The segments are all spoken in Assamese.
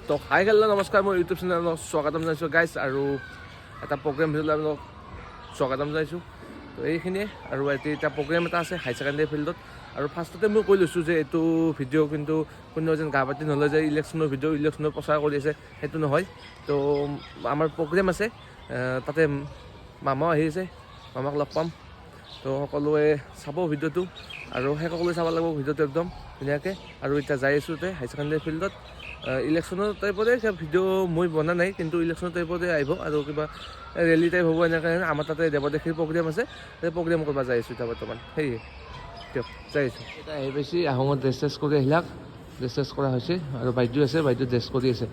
তো হাই হেল্ল' নমস্কাৰ, মই ইউটিউব চেনেলত স্বাগতম জনাইছোঁ গাইজ, আৰু এটা প্ৰগ্ৰেম ভিডিঅ'লৈ আপোনালোক স্বাগতম জনাইছোঁ। তো এইখিনিয়ে, আৰু এতিয়া প্ৰগ্ৰেম এটা আছে হাই ছেকেণ্ডেৰী ফিল্ডত। আৰু ফাৰ্ষ্টতে মই কৈ লৈছোঁ যে এইটো ভিডিঅ' কিন্তু কোনেও যেন গা পাতি নলয় যে ইলেকশ্যনৰ ভিডিঅ', ইলেকশ্যনৰ প্ৰচাৰ কৰি আছে, সেইটো নহয়। তো আমাৰ প্ৰগ্ৰেম আছে, তাতে মামাও আহি আছে, মামাক লগ পাম। তো সকলোৱে চাব ভিডিঅ'টো, আৰু সকলোৱে চাব লাগিব ভিডিঅ'টো একদম ধুনীয়াকৈ। আৰু এতিয়া যাই আছোঁ তাতে হাই ছেকেণ্ডেৰী ফিল্ডত। ইলেকশ্যনৰ টাইপতে ভিডিঅ' মই বনা নাই, কিন্তু ইলেকশ্যনৰ টাইপতে আহিব, আৰু কিবা ৰেলী টাইপ হ'ব এনেকৈ। আমাৰ তাতে দেৱদেশীৰ প্ৰগ্ৰেম আছে, সেই প্ৰগ্ৰেম কৰিব যাই আছোঁ এতিয়া বৰ্তমান। সেয়ে দিয়ক যাই আছোঁ। এতিয়া আহি পাইছে, আহোমত ড্ৰেছ চেছ কৰি আহিলাক, ড্ৰেছ চেছ কৰা হৈছে, আৰু বাইদেউ আছে, বাইদেউ ড্ৰেছ কৰি আছে,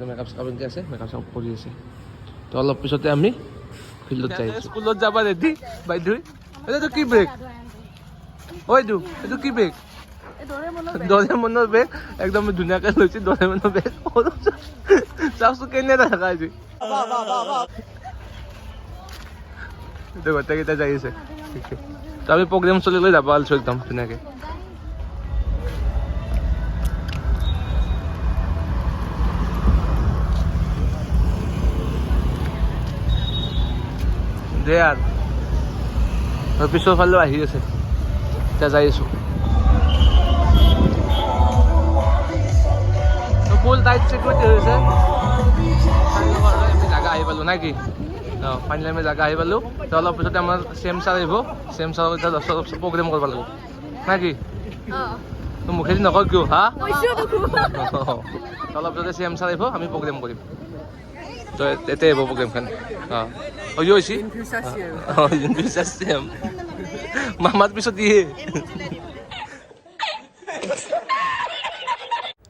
মেকআপ চেকআপ এনেকৈ আছে, মেকআপ চেকআপ কৰি আছে। তো অলপ পিছতে আমি ফিল্ডত যাই আছোঁ। স্কুলত যাব ৰেডি বাইদেউ। এইটো কি ব্ৰেক? এইটো এইটো কি ব্ৰেক? ডৰেমনৰ বেগ একদম ধুনীয়াকৈ লৈছে, ডৰেমনৰ বেগ চাওকচোন কেনে দেখা আজি। গোটেইকেইটা যাই আছে, তো আমি প্ৰগ্ৰেম চলি লৈ যাব আলছো একদম ধুনীয়াকৈ। দে আৰু পিছৰ ফালেও আহি আছে, এতিয়া যাই আছোঁ। ফুল টাইট চিকিউৰিটি হৈছে। আমি জাগা আহি পালোঁ নাই কি? ফাইনেলি আমি জাগা আহি পালোঁ। তো অলপ পিছতে আমাৰ চেম ছাৰ আহিব, চেম ছাৰক এতিয়া অলপ প্ৰগ্ৰেম কৰিব লাগিব নাই কি? তো মুখেদি নকওঁ কিয় হা? অলপ পিছতে চেম ছাৰ আহিব, আমি প্ৰগ্ৰেম কৰিম। তো এতিয়াই আহিব প্ৰগ্ৰেমখন। হৈছে মামাৰ পিছত দিয়ে।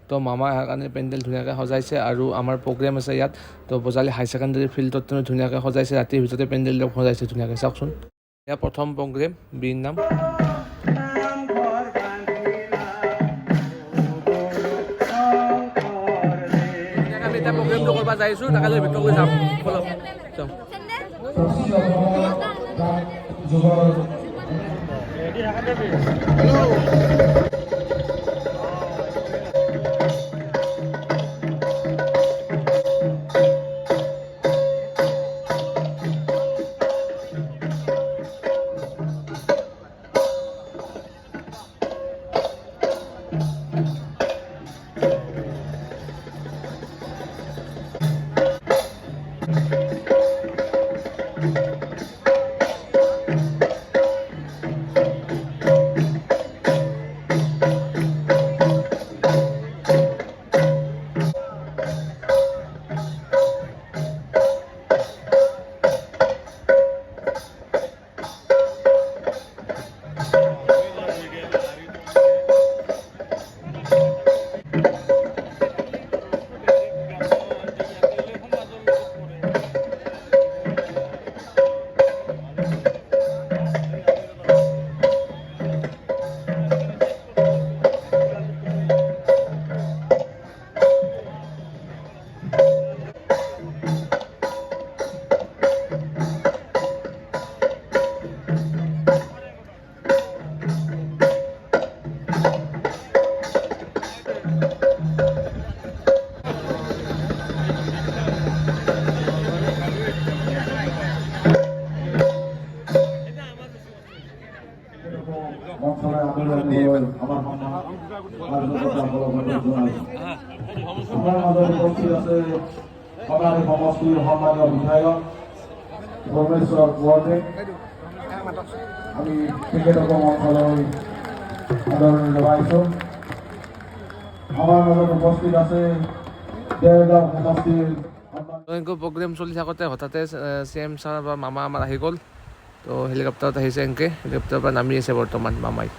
তো মামা অহাৰ কাৰণে পেণ্ডেল ধুনীয়াকৈ সজাইছে, আৰু আমাৰ প্ৰগ্ৰেম আছে ইয়াত। তো বজালি হাই ছেকেণ্ডেৰী ফিল্ডত ধুনীয়াকৈ সজাইছে, ৰাতিৰ ভিতৰতে পেণ্ডেলটো সজাইছে ধুনীয়াকৈ, চাওকচোন। এয়া প্ৰথম প্ৰগ্ৰেম, বিৰ নাম। আমি এতিয়া প্ৰগ্ৰেমটো কৰিব যাই আছোঁ, তাকে লৈ ভিতৰলৈ যাম। বলক যাম। আমাৰ মাজত উপস্থিত আছে সদায় সমষ্টিৰ সন্মানীয় বিধায়ক পৰমেশ্বৰ কোঁৱৰে। আমি তেখেতক মঞ্চলৈ আদৰণি জনাইছোঁ। আমাৰ মাজত উপস্থিত আছে দেৰগাঁও সমষ্টিৰ প্ৰগ্ৰেম চলি থাকোঁতে হঠাতে CM ছাৰ বা মামা আমাৰ আহি গ'ল। তো হেলিকপ্টাৰত আহিছে, এনেকৈ হেলিকপ্টাৰৰ পৰা নামি আছে বৰ্তমান মামাই।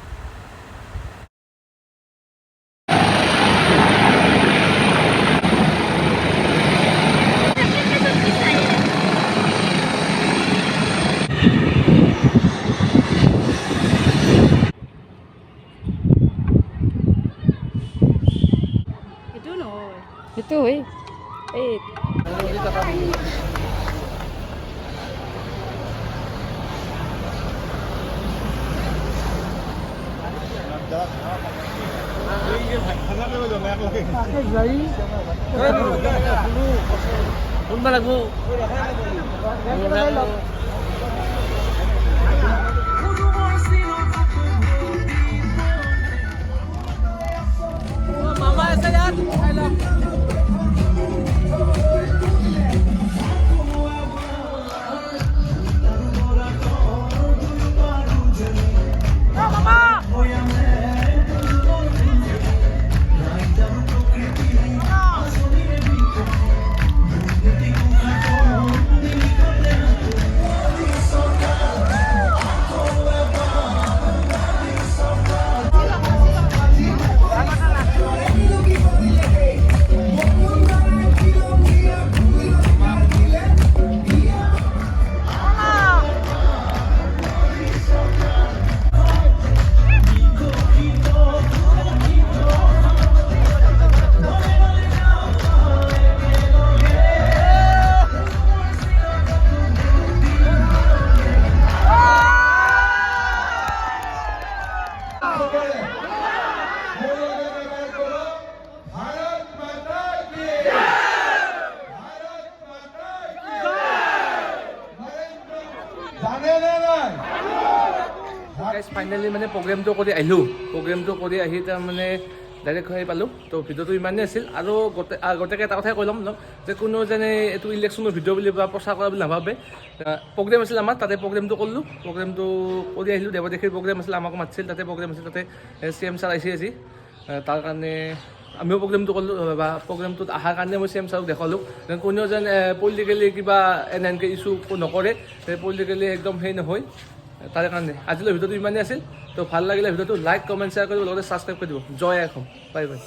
Itu weh. Dạ. কোনবা লাগবো মামা আছে ইয়াত খাই লওক ফাইনেলি মানে প্ৰগ্ৰেমটো কৰি আহিলোঁ প্ৰগ্ৰেমটো কৰি আহি তাৰমানে ডাইৰেক্ট হৈ পালোঁ তো ভিডিঅ'টো ইমানেই আছিল আৰু গোটেইকৈ এটা কথাই কৈ ল'ম ন যে কোনো যেনে এইটো ইলেকশ্যনৰ ভিডিঅ' বুলি বা প্ৰচাৰ কৰা বুলি নাভাবে প্ৰগ্ৰেম আছিল আমাৰ তাতে প্ৰগ্ৰেমটো কৰিলোঁ প্ৰগ্ৰেমটো কৰি আহিলোঁ দেৱদেশীৰ প্ৰগ্ৰেম আছিল আমাকো মাতিছিল তাতে প্ৰগ্ৰেম আছিল তাতে CM ছাৰ আহিছে আজি তাৰ কাৰণে আমিও প্ৰগ্ৰেমটো কৰিলোঁ বা প্ৰগ্ৰেমটোত অহাৰ কাৰণে মই CM ছাৰক দেখালোঁ কোনেও যেন পলিটিকেলি কিবা এনেকৈ ইছ্যু নকৰে পলিটিকেলি একদম সেই নহয় তাৰে কাৰণে আজিলৈ ভিডিঅ'টো ইমানেই আছিল তো ভাল লাগিলে ভিডিঅ'টো লাইক কমেণ্ট শ্বেয়াৰ কৰিব লগতে ছাবস্ক্ৰাইব কৰি দিব জয় অসম বাই বাই